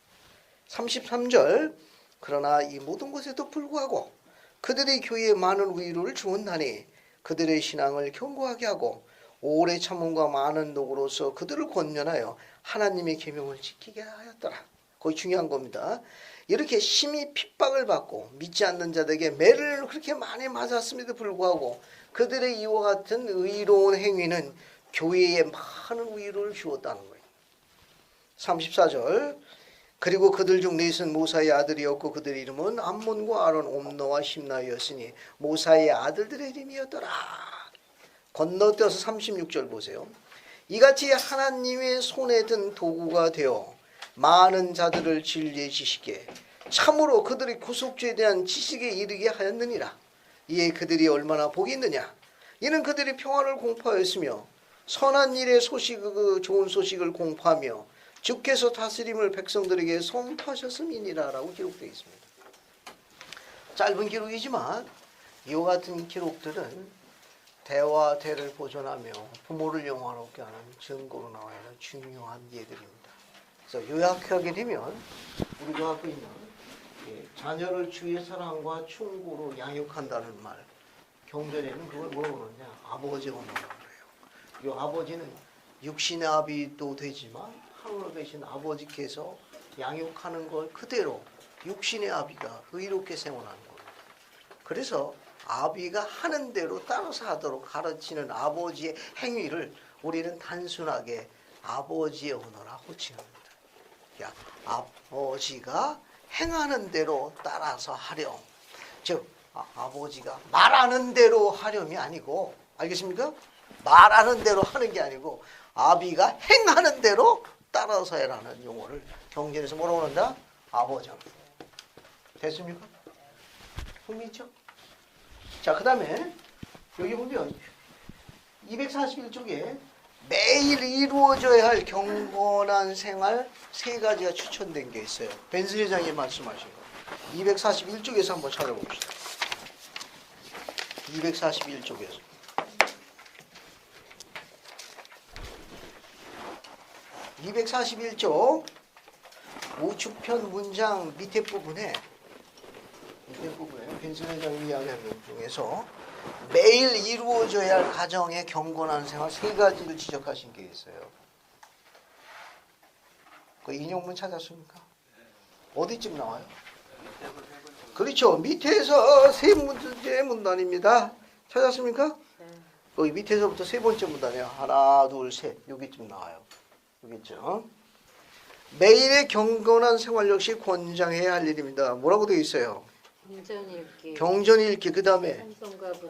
33절. 그러나 이 모든 것에도 불구하고 그들이 교회에 많은 위로를 주었나니 그들의 신앙을 견고하게 하고 오래 참음과 많은 노고로서 그들을 권면하여 하나님의 계명을 지키게 하였더라. 거기 중요한 겁니다. 이렇게 심히 핍박을 받고 믿지 않는 자들에게 매를 그렇게 많이 맞았음에도 불구하고 그들의 이와 같은 의로운 행위는 교회에 많은 위로를 주었다는 거예요. 34절. 그리고 그들 중 넷은 모사의 아들이었고 그들의 이름은 암몬과 아론, 옴노와 심나이였으니 모사의 아들들의 이름이었더라. 건너뛰어서 36절 보세요. 이같이 하나님의 손에 든 도구가 되어 많은 자들을 진리의 지식에 참으로 그들의 구속주에 대한 지식에 이르게 하였느니라. 이에 그들이 얼마나 복이 있느냐. 이는 그들이 평안을 공포하였으며 선한 일의 좋은 소식을 공포하며 주께서 다스림을 백성들에게 선포하셨음이니라 라고 기록되어 있습니다. 짧은 기록이지만 이와 같은 기록들은 대와 대를 보존하며 부모를 영화롭게 하는 증거로 나와 있는 중요한 예들입니다. 그래서 요약하게 되면 우리가 갖고 있는 자녀를 주의 사랑과 충고로 양육한다는 말, 경전에는 그걸 뭐라고 그러냐? 아버지 언어라고 그래요. 이 아버지는 육신의 아비도 되지만 하늘에 계신 아버지께서 양육하는 걸 그대로 육신의 아비가 의롭게 생활하는 겁니다. 그래서 아비가 하는 대로 따라서 하도록 가르치는 아버지의 행위를 우리는 단순하게 아버지의 언어라 호칭합니다. 아버지가 행하는 대로 따라서 하렴. 즉 아버지가 말하는 대로 하렴이 아니고, 알겠습니까? 말하는 대로 하는 게 아니고 아비가 행하는 대로 따라서 해라는 용어를 경전에서 뭐라고 한다? 아버정. 됐습니까? 흥미있죠? 자, 그 다음에 여기 보면 241쪽에 매일 이루어져야 할 경건한 생활 세 가지가 추천된 게 있어요. 벤스 회장이 말씀하신 거. 241쪽에서 한번 찾아봅시다. 241쪽에서. 241쪽 우측편 문장 밑에 부분에 벤스 회장이 이야기하는 중에서 매일 이루어져야 할 가정의 경건한 생활 세 가지를 지적하신 게 있어요. 그 인용문 찾았습니까? 어디쯤 나와요? 그렇죠. 밑에서 세 번째 문단입니다. 찾았습니까? 거기 밑에서부터 세 번째 문단이에요. 하나, 둘, 셋. 여기쯤 나와요. 여기 있죠. 매일의 경건한 생활 역시 권장해야 할 일입니다. 뭐라고 되어 있어요? 경전 읽기, 그 다음에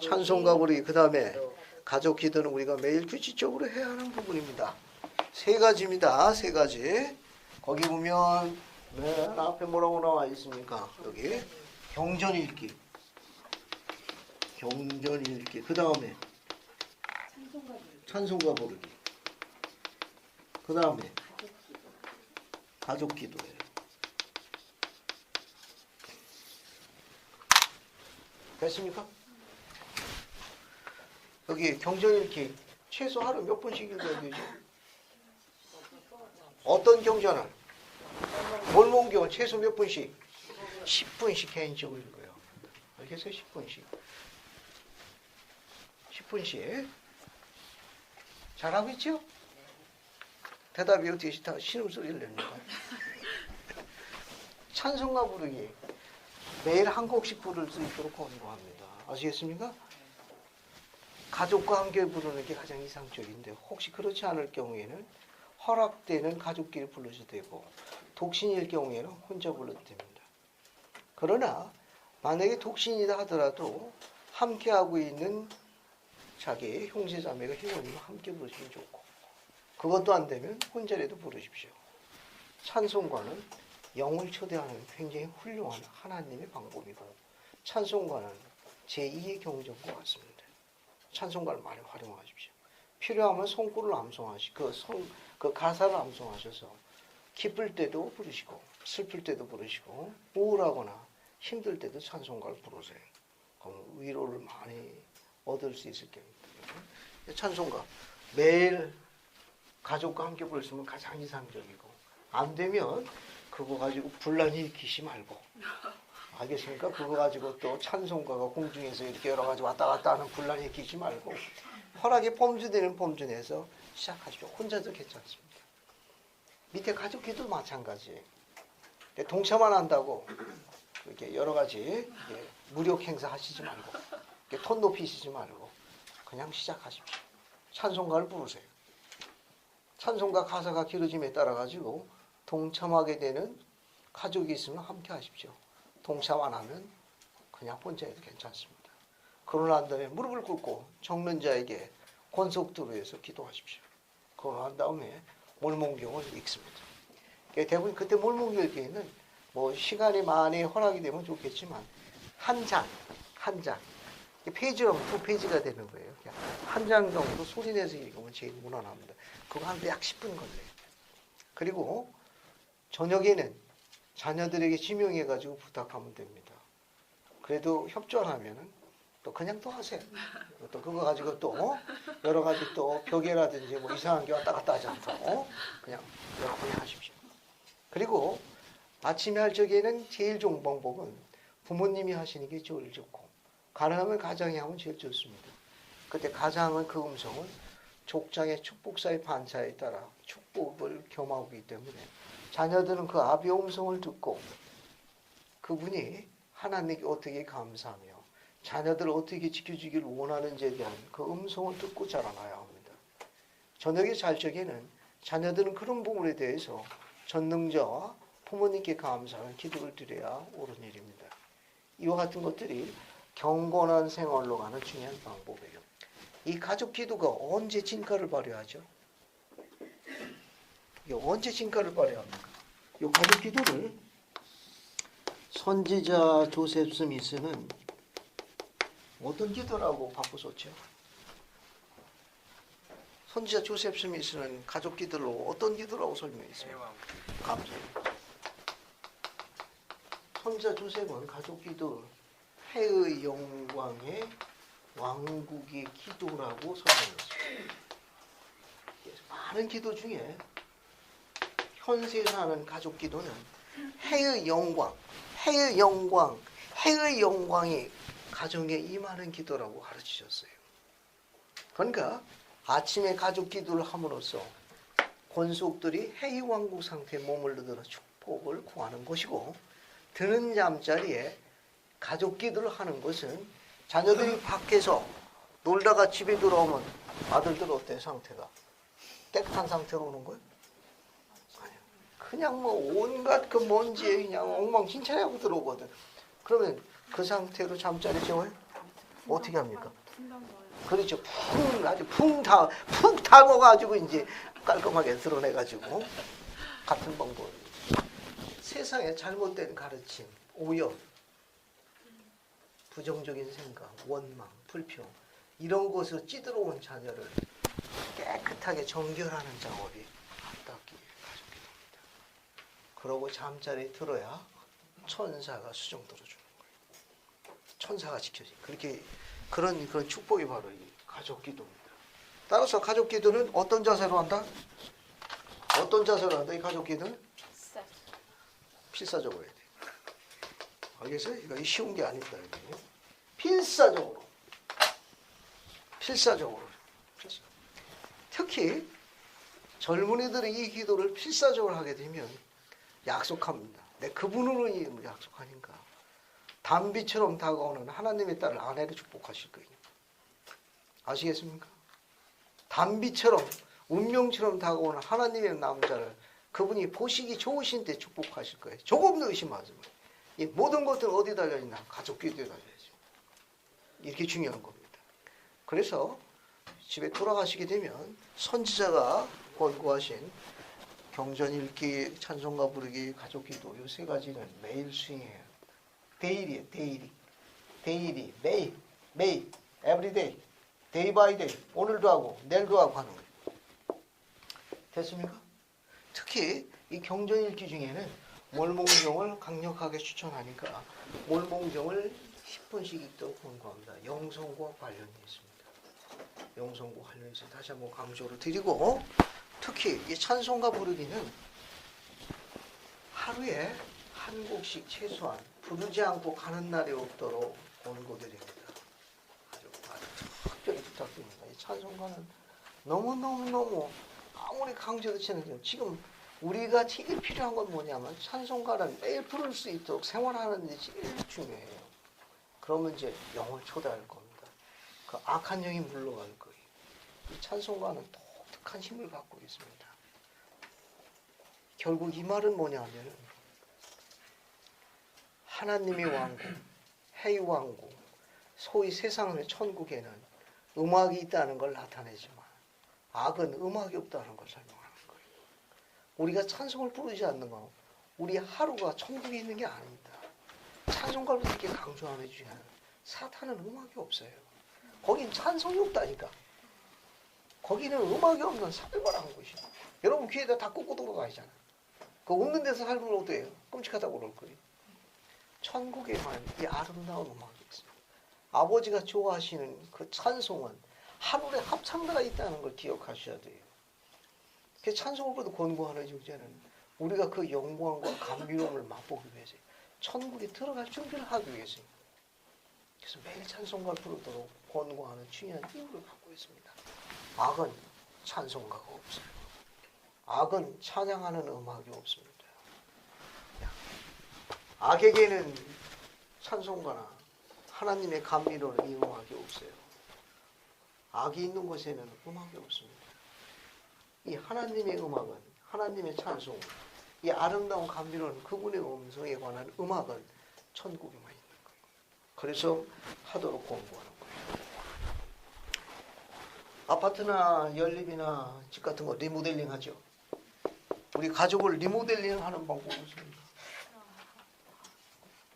찬송가 부르기, 그 다음에 가족 기도는 우리가 매일 규칙적으로 해야 하는 부분입니다. 세 가지입니다. 세 가지. 거기 보면 맨 앞에 뭐라고 나와 있습니까? 여기 경전 읽기, 경전 읽기, 그 다음에 찬송가 부르기, 그 다음에 가족 기도예요. 됐습니까? 여기 경전 읽기 최소 하루 몇 번씩 읽어야 되죠? 어떤 경전을? 몰몬경은 최소 몇 분씩? 10분씩 개인적으로 읽어요. 알겠어요? 10분씩. 10분씩. 잘하고 있죠? 대답이 어떻게 다 신음소리를 냅니까? 찬송가 부르기. 매일 한 곡씩 부를 수 있도록 권고합니다. 아시겠습니까? 가족과 함께 부르는 게 가장 이상적인데, 혹시 그렇지 않을 경우에는 허락되는 가족끼리 불러도 되고, 독신일 경우에는 혼자 불러도 됩니다. 그러나 만약에 독신이다 하더라도 함께하고 있는 자기 형제자매가 회원님과 함께 부르시면 좋고, 그것도 안 되면 혼자라도 부르십시오. 찬송가는 영을 초대하는 굉장히 훌륭한 하나님의 방법이고, 찬송가는 제2의 경전과 같습니다. 찬송가를 많이 활용하십시오. 필요하면 손구를 암송하시고 그 가사를 암송하셔서 기쁠 때도 부르시고 슬플 때도 부르시고 우울하거나 힘들 때도 찬송가를 부르세요. 그럼 위로를 많이 얻을 수 있을 겁니다. 찬송가 매일 가족과 함께 부르시면 가장 이상적이고, 안 되면 그거 가지고 분란 일으키지 말고, 알겠습니까? 그거 가지고 또 찬송가가 공중에서 이렇게 여러 가지 왔다 갔다 하는 분란 일으키지 말고 허락이 범주되는 범주 내에서 시작하십시오. 혼자도 괜찮습니다. 밑에 가족 기도 마찬가지. 동참만 한다고 이렇게 여러 가지 무력 행사 하시지 말고, 톤 높이시지 말고 그냥 시작하십시오. 찬송가를 부르세요. 찬송가 가사가 길어짐에 따라 가지고 동참하게 되는 가족이 있으면 함께 하십시오. 동참 안 하면 그냥 혼자 해도 괜찮습니다. 그러나 한 다음에 무릎을 꿇고 적는 자에게 권속도로 해서 기도하십시오. 그러나 한 다음에 몰몬경을 읽습니다. 대부분 그때 몰몬경 읽기에는 뭐 시간이 많이 허락이 되면 좋겠지만 한 장 페이지가 2페이지가 되는 거예요. 한 장 정도 소리내서 읽으면 제일 무난합니다. 그거 하는데 약 10분 걸려요. 그리고 저녁에는 자녀들에게 지명해가지고 부탁하면 됩니다. 그래도 협조하면은 또 그냥 또 하세요. 또 그거 가지고 또 여러 가지 또 벽에라든지 뭐 이상한 게 왔다 갔다 하지 않고 그냥 여러분이 하십시오. 그리고 아침에 할 적에는 제일 좋은 방법은 부모님이 하시는 게 제일 좋고, 가능하면 가장이 하면 제일 좋습니다. 그때 가장은 그 음성은 족장의 축복사의 반차에 따라 축복을 겸하기 때문에 자녀들은 그 아비의 음성을 듣고 그분이 하나님께 어떻게 감사하며 자녀들을 어떻게 지켜주기를 원하는지에 대한 그 음성을 듣고 자라나야 합니다. 저녁에 잘 적에는 자녀들은 그런 부분에 대해서 전능자와 부모님께 감사하는 기도를 드려야 옳은 일입니다. 이와 같은 것들이 경건한 생활로 가는 중요한 방법이에요. 이 가족 기도가 언제 진가를 발휘하죠? 이게 언제 진가를 발휘합니까? 이 가족 기도를 선지자 조셉 스미스는 어떤 기도라고 바꾸었죠? 선지자 조셉 스미스는 가족 기도를 어떤 기도라고 설명했어요? 감사해요. 선지자 조셉은 가족 기도 해의 영광의 왕국의 기도라고 설명했어요. 많은 기도 중에 현세에 사는 가족 기도는 해의 영광, 해의 영광, 해의 영광이 가정에 임하는 기도라고 가르치셨어요. 그러니까 아침에 가족 기도를 함으로써 권속들이 해의 왕국 상태에 머물러들어 축복을 구하는 것이고, 드는 잠자리에 가족 기도를 하는 것은 자녀들이 밖에서 놀다가 집에 들어오면 아들들 어때 상태가? 깨끗한 상태로 오는 거예요? 아니요. 그냥 뭐 온갖 그 먼지에 그냥 엉망진창하고 들어오거든. 그러면 그 상태로 잠자리 재워요? 어떻게 합니까? 그렇죠. 푹 담아가지고 이제 깔끔하게 드러내가지고 같은 방법. 세상에 잘못된 가르침, 오염, 부정적인 생각, 원망, 불평 이런 것으로 찌들어온 자녀를 깨끗하게 정결하는 작업이 앞닿기 가족기도입니다. 그러고 잠자리에 들어야 천사가 수정 들어주는 거예요. 천사가 지켜지. 그렇게 그런 축복이 바로 이 가족기도입니다. 따라서 가족기도는 어떤 자세로 한다? 어떤 자세로 한다? 이 가족기도는 필사적으로 해야 돼. 알겠어요? 이거 쉬운 게 아닙니다. 이게. 필사적으로. 특히 젊은이들이 이 기도를 필사적으로 하게 되면 약속합니다. 내 그분으로 약속하니까 단비처럼 다가오는 하나님의 딸을 아내를 축복하실 거예요. 아시겠습니까? 단비처럼 운명처럼 다가오는 하나님의 남자를 그분이 보시기 좋으신 때 축복하실 거예요. 조금도 의심하지 마세요. 이 모든 것들은 어디 달려있나? 가족 기도에 달려있죠. 이렇게 중요한 겁니다. 그래서 집에 돌아가시게 되면 선지자가 권고하신 경전 읽기, 찬송가 부르기, 가족 기도 이 세 가지는 매일 수행해요. 데일이에요. 데일이 매일 everyday, day by day 오늘도 하고 내일도 하고 하는 거예요. 됐습니까? 특히 이 경전 읽기 중에는 몰몽경을 강력하게 추천하니까 몰몽경을 10분씩 읽도록 권고합니다. 영성과 관련이 있습니다. 영성과 관련해서 다시 한번 강조를 드리고, 특히 이 찬송가 부르기는 하루에 한 곡씩 최소한 부르지 않고 가는 날이 없도록 권고드립니다. 아주 특별히 부탁드립니다. 이 찬송가는 너무 아무리 강조도 치는 지금 우리가 제일 필요한 건 뭐냐면 찬송가를 매일 부를 수 있도록 생활하는 데 제일 중요해요. 그러면 이제 영을 초대할 겁니다. 그 악한 영이 물러갈 거예요. 이 찬송가는 독특한 힘을 갖고 있습니다. 결국 이 말은 뭐냐면 하나님의 왕국, 해의 왕국, 소위 세상의 천국에는 음악이 있다는 걸 나타내지만 악은 음악이 없다는 걸 설명하는 거예요. 우리가 찬송을 부르지 않는 건 우리 하루가 천국에 있는 게 아닙니다. 찬송가를 이렇게 강조하는 중에는 사탄은 음악이 없어요. 거긴 찬송이 없다니까. 거기는 음악이 없는 살벌한 곳이에요. 여러분 귀에다 다 꽂고 돌아다니잖아. 그 없는 데서 살면 어때요? 끔찍하다고 그럴 거예요. 천국에만 이 아름다운 음악이 있어요. 아버지가 좋아하시는 그 찬송은 하늘에 합창가가 있다는 걸 기억하셔야 돼요. 그 찬송을 부르도 권고하는 주제는 우리가 그 영광과 감미로움을 맛보기 위해서 천국에 들어갈 준비를 하기 위해서요. 그래서 매일 찬송가를 부르도록 권고하는 중요한 이유를 갖고 있습니다. 악은 찬송가가 없어요. 악은 찬양하는 음악이 없습니다. 악에게는 찬송가나 하나님의 감미로운 이 음악이 없어요. 악이 있는 곳에는 음악이 없습니다. 이 하나님의 음악은, 하나님의 찬송은 이 아름다운 감미로운 그분의 음성에 관한 음악은 천국에만 있는 거예요. 그래서 하도록 공부하는 거예요. 아파트나 연립이나 집 같은 거 리모델링 하죠. 우리 가족을 리모델링 하는 방법이 있습니다.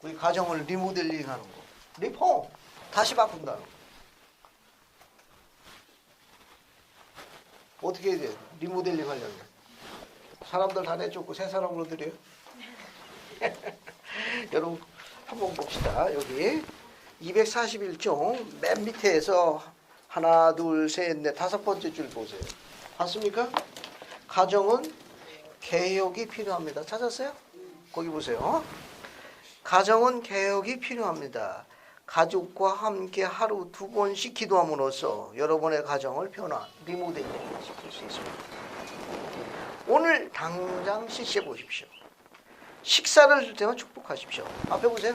우리 가정을 리모델링 하는 거. 리폼! 다시 바꾼다는 거. 어떻게 해야 돼요? 리모델링 하려면. 사람들 다 내쫓고 새 사람으로 드려요? 여러분 한번 봅시다. 여기 241종 맨 밑에서 하나, 둘, 셋, 넷, 다섯 번째 줄 보세요. 봤습니까? 가정은 개혁이 필요합니다. 찾았어요? 거기 보세요. 가정은 개혁이 필요합니다. 가족과 함께 하루 2번씩 기도함으로써 여러분의 가정을 변화, 리모델링 시킬 수 있습니다. 오늘 당장 실시해 보십시오. 식사를 줄 때만 축복하십시오. 앞에 보세요.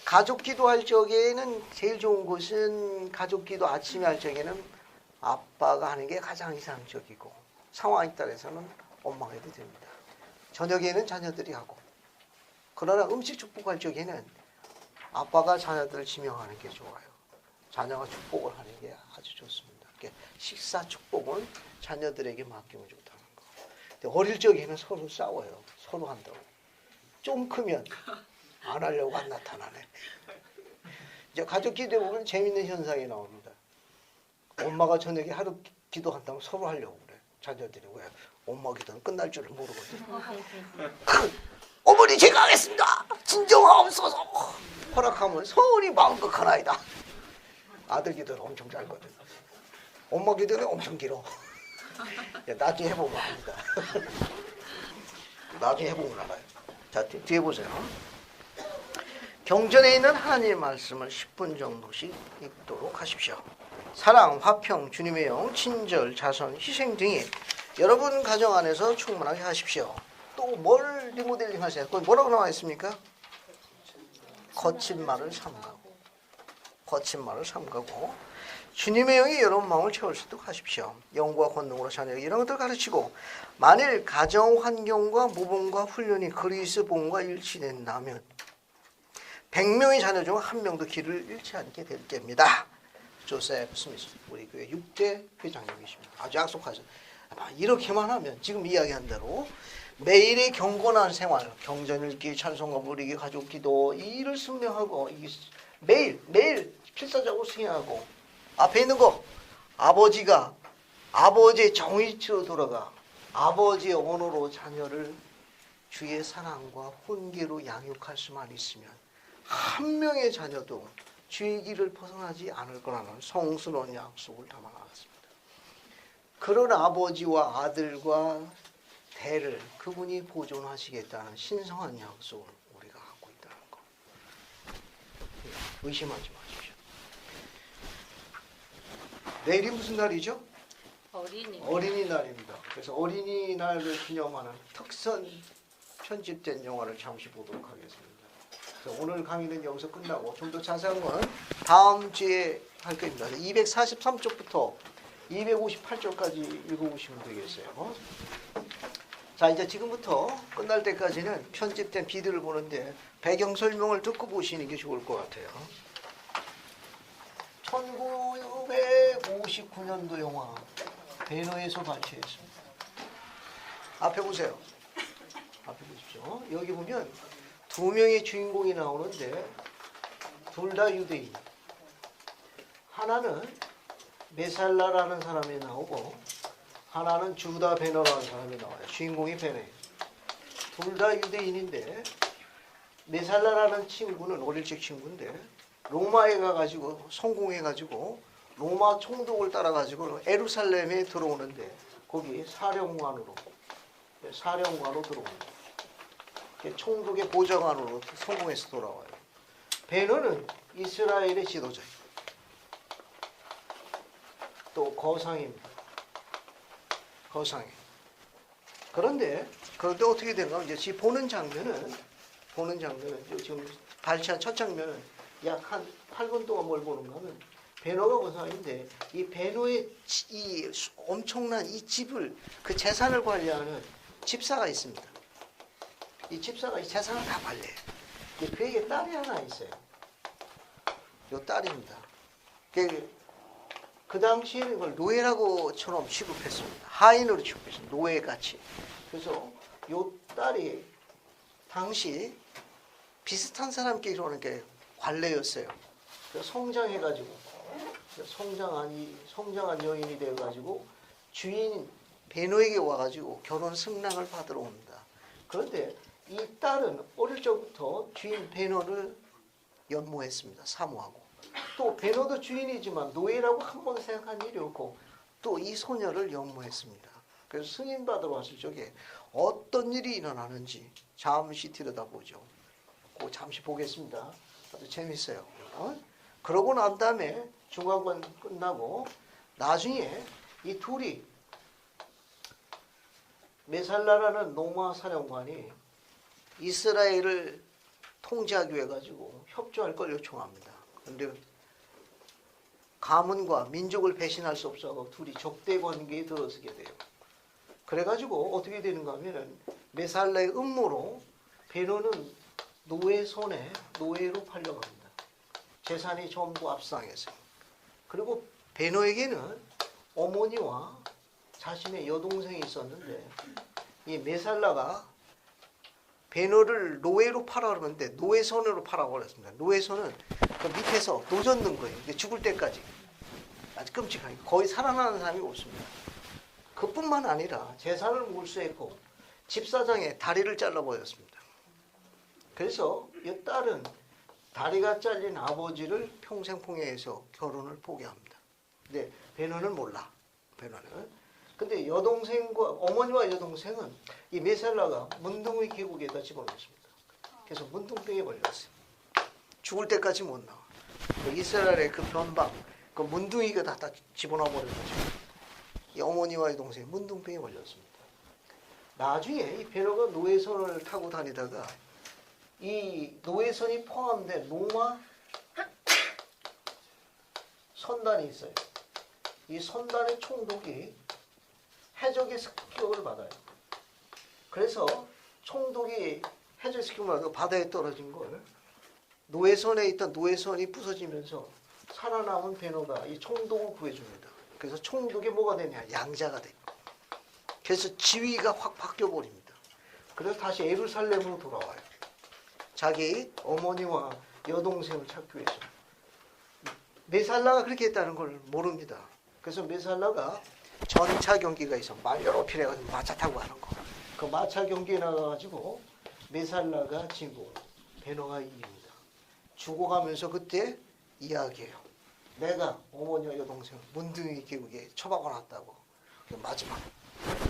가족 기도할 적에는 제일 좋은 것은 가족 기도 아침에 할 적에는 아빠가 하는 게 가장 이상적이고 상황에 따라서는 엄마가 해도 됩니다. 저녁에는 자녀들이 하고 그러나 음식 축복할 적에는 아빠가 자녀들을 지명하는 게 좋아요. 자녀가 축복을 하는 게 아주 좋습니다. 식사 축복은 자녀들에게 맡기면 좋다는 거. 근데 어릴 적에는 서로 싸워요. 서로 한다고. 좀 크면 안 하려고 안 나타나네. 이제 가족 기도에 보면 재밌는 현상이 나옵니다. 엄마가 저녁에 하루 기도한다면 서로 하려고 그래. 자녀들이 왜? 엄마 기도는 끝날 줄을 모르거든. 어머니 제가 하겠습니다. 진정하옵소서. 허락하면 서울이 마음극하나이다. 아들 기도는 엄청 짧거든. 엄마 기도는 엄청 길어. 나중에 해보면 압니다. 나중에 해보면 알아요. 자, 뒤에 보세요. 경전에 있는 하나님의 말씀을 10분 정도씩 읽도록 하십시오. 사랑, 화평, 주님의 영, 친절, 자선, 희생 등이 여러분 가정 안에서 충만하게 하십시오. 또 뭘 리모델링 하세요? 거기 뭐라고 나와 있습니까? 거친 말을 삼가고, 거친 말을 삼가고, 주님의 영이 여러분 마음을 채울 수 있도록 하십시오. 영과 권능으로 자녀에게 이런 것들을 가르치고, 만일 가정 환경과 모범과 훈련이 그리스도본과 일치된다면 100명의 자녀 중 1명도 길을 잃지 않게 될 겁니다. 조셉 스미스, 우리 교회 6대 회장님이십니다. 아주 약속하죠. 이렇게만 하면 지금 이야기한 대로 매일의 경건한 생활, 경전 읽기, 찬송가 부르기, 가족 기도, 이 일을 순명하고 매일 필사적으로 수행하고, 앞에 있는 거 아버지가 아버지의 정의치로 돌아가 아버지의 언어로 자녀를 주의 사랑과 훈계로 양육할 수만 있으면 한 명의 자녀도 주의 길을 벗어나지 않을 거라는 성스러운 약속을 담아 나갔습니다. 그런 아버지와 아들과 대를 그분이 보존하시겠다는 신성한 약속을 우리가 갖고 있다는 거. 의심하지 마십시오. 내일이 무슨 날이죠? 어린이날입니다. 그래서 어린이날을 기념하는 특선 편집된 영화를 잠시 보도록 하겠습니다. 그래서 오늘 강의는 여기서 끝나고 좀 더 자세한 건 다음 주에 할 겁니다. 243쪽부터 258쪽까지 읽어보시면 되겠어요. 자, 이제 지금부터 끝날 때까지는 편집된 비디오를 보는데 배경 설명을 듣고 보시는 게 좋을 것 같아요. 1959년도 영화 배너에서 발췌했습니다. 앞에 보세요. 앞에 보십시오. 여기 보면 두 명의 주인공이 나오는데 둘 다 유대인. 하나는 메살라라는 사람이 나오고 하나는 주다 베너라는 사람이 나와요. 주인공이 베너예요. 둘 다 유대인인데 메살라라는 친구는 어릴 적 친구인데 로마에 가가지고 성공해가지고 로마 총독을 따라가지고 예루살렘에 들어오는데 거기 사령관으로 들어옵니다. 총독의 보좌관으로 성공해서 돌아와요. 베너는 이스라엘의 지도자예요. 또 거상입니다. 거상이. 그런데 어떻게 된가? 이제 보는 장면은 지금 발췌한 첫 장면은 약 한 8분 동안 뭘 보는가 하면 베너가 거상인데 이 베너의 이 엄청난 이 집을 그 재산을 관리하는 집사가 있습니다. 이 집사가 이 재산을 다 관리해요. 그에게 딸이 하나 있어요. 요 딸입니다. 그 당시에는 이걸 노예라고처럼 취급했습니다. 하인으로 취급했습니다. 노예같이. 그래서 요 딸이 당시 비슷한 사람끼리는 게 관례였어요. 그래서 성장해가지고 성장한 여인이 되어가지고 주인 베노에게 와가지고 결혼 승낙을 받으러 옵니다. 그런데 이 딸은 어릴 적부터 주인 베노를 연모했습니다. 사모하고. 또 베노도 주인이지만 노예라고 한 번 생각한 일이 없고 또 이 소녀를 연모했습니다. 그래서 승인 받으러 왔을 적에 어떤 일이 일어나는지 잠시 들여다보죠. 그거 잠시 보겠습니다. 아주 재밌어요. 그러고 난 다음에 중간권 끝나고 나중에 이 둘이 메살라라는 로마 사령관이 이스라엘을 통제하기 위해 가지고 협조할 걸 요청합니다. 그런데 가문과 민족을 배신할 수 없어서 둘이 적대 관계에 들어서게 돼요. 그래가지고 어떻게 되는가 하면은 메살라의 음모로 베노는 노예 손에 노예로 팔려갑니다. 재산이 전부 압수당했어요. 그리고 베노에게는 어머니와 자신의 여동생이 있었는데 이 메살라가 베노를 노예로 팔아 그러는데 노예 손으로 팔아고 그랬습니다. 노예 손은 그 밑에서 노젓는 거예요. 죽을 때까지. 아주 끔찍하게. 거의 살아나는 사람이 없습니다. 그뿐만 아니라 재산을 몰수했고 집사장의 다리를 잘라버렸습니다. 그래서 이 딸은 다리가 잘린 아버지를 평생 폭행해서 결혼을 포기합니다. 근데 베노는 몰라. 베노는. 근데 여동생과 어머니와 여동생은 이 메살라가 문둥이 계곡에다 집어넣습니다. 그래서 문둥병에 걸렸어요. 죽을 때까지 못 나와. 이스라엘의 그 변방, 그 문둥이가 다 집어넣어 버려가지고 이 어머니와 여동생이 문둥병에 걸렸습니다. 나중에 이 베노가 노예선을 타고 다니다가 이 노예선이 포함된 로마 선단이 있어요. 이 선단의 총독이 해적의 습격을 받아요. 그래서 총독이 해적 습격을 받아서 바다에 떨어진 걸 노예선에 있던 노예선이 부서지면서 살아남은 베노가 이 총독을 구해줍니다. 그래서 총독이 뭐가 되냐? 양자가 돼요. 그래서 지위가 확 바뀌어버립니다. 그래서 다시 예루살렘으로 돌아와요. 자기 어머니와 여동생을 찾기 위해서. 메살라가 그렇게 했다는 걸 모릅니다. 그래서 메살라가 전차 경기가 있어. 말 여러 필해가지고 마차 타고 가는 거. 그 마차 경기에 나가가지고 메살라가 지고 베노가 이깁니다. 죽어가면서 그때 이야기해요. 내가 어머니와 여동생 문둥이 계곡에 처박아놨다고. 마지막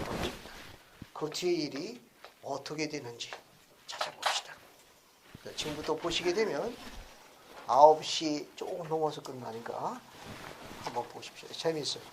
던집니다. 그 뒤의 일이 어떻게 되는지 찾아봅시다. 지금부터 보시게 되면 9시 조금 넘어서 끝나니까 한번 보십시오. 재미있어요.